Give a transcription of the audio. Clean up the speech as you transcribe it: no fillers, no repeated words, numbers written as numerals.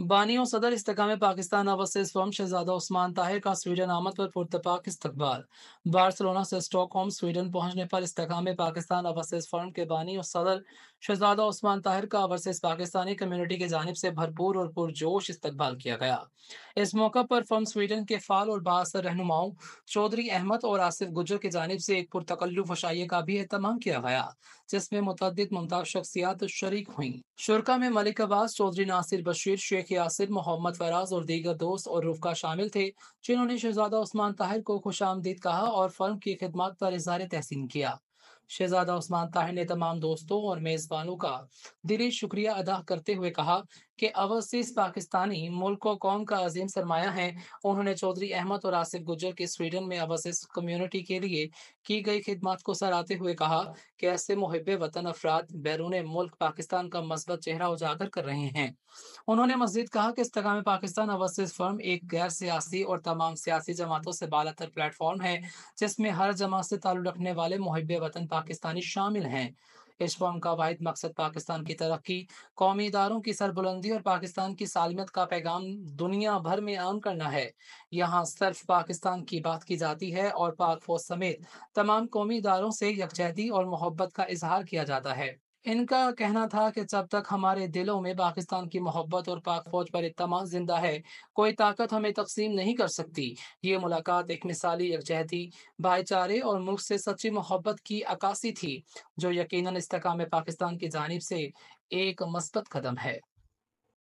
बानी और सदर इस्तेकाम पाकिस्तान ओवरसीज फर्म शहजादा उस्मान ताहिर का स्वीडन आमद पर पुरतपाक इस्तकबाल। बार्सिलोना से स्टॉकहोम स्वीडन पहुंचने पर इस्तेकाम पाकिस्तान ओवरसीज फर्म के बानी और सदर शहजादा उस्मान ताहिर का ओवरसीज पाकिस्तानी कम्युनिटी की जानिब से भरपूर और पुरजोश इस्तकबाल किया गया। इस मौका पर फर्म स्वीडन के फाल और बाअसर रहनुमाओं चौधरी अहमद और आसिफ गुज्जर की जानिब से एक पुरतकल्लुफ़ अशाइया का भी एहतमाम किया गया, जिसमें मुतअद्दिद मुमताज़ शख्सियात शरीक हुईं। शुरका में मलिक अब्बास, चौधरी नासिर बशीर, शेख यासिर, मोहम्मद फराज और दीगर दोस्त और रुफ़का शामिल थे, जिन्होंने शहजादा उस्मान ताहिर को खुशामदीद कहा और फर्म की खिदमत पर इज़हार तहसीन किया। शहजादा उस्मान ताहिर ने तमाम दोस्तों और मेज़बानों का दिली शुक्रिया अदा करते हुए कहा कि ओवरसीज़ पाकिस्तानी मुल्क और कौम का अजीम सरमाया है। उन्होंने चौधरी अहमद और आसिफ गुज्जर की स्वीडन में ओवरसीज़ कम्युनिटी के लिए की गई खिदमत को सराहते हुए कहा कि ऐसे मुहिब्बे वतन अफराद बैरून मुल्क पाकिस्तान का मस्बत चेहरा उजागर कर रहे हैं। उन्होंने मज़ीद कहा कि इस्तेकाम पाकिस्तान ओवरसीज़ फर्म एक गैर सियासी और तमाम सियासी जमातों से बालातर प्लेटफॉर्म है, जिसमें हर जमात से ताल्लुक़ रखने वाले मुहिब्बे वतन पाकिस्तानी शामिल हैं। इस फर्म का वाहिद मकसद पाकिस्तान की तरक्की, कौमी इदारों की सरबुलंदी और पाकिस्तान की सालमियत का पैगाम दुनिया भर में आम करना है। यहाँ सिर्फ पाकिस्तान की बात की जाती है और पाक फौज समेत तमाम कौमी इदारों से यकजहती और मोहब्बत का इजहार किया जाता है। इनका कहना था कि जब तक हमारे दिलों में पाकिस्तान की मोहब्बत और पाक फौज पर इत्मीनान जिंदा है, कोई ताकत हमें तकसीम नहीं कर सकती। ये मुलाकात एक मिसाली यकजहती, भाईचारे और मुल्क से सच्ची मोहब्बत की अक्कासी थी, जो यकीनन इस्तेकाम पाकिस्तान की जानिब से एक मस्बत कदम है।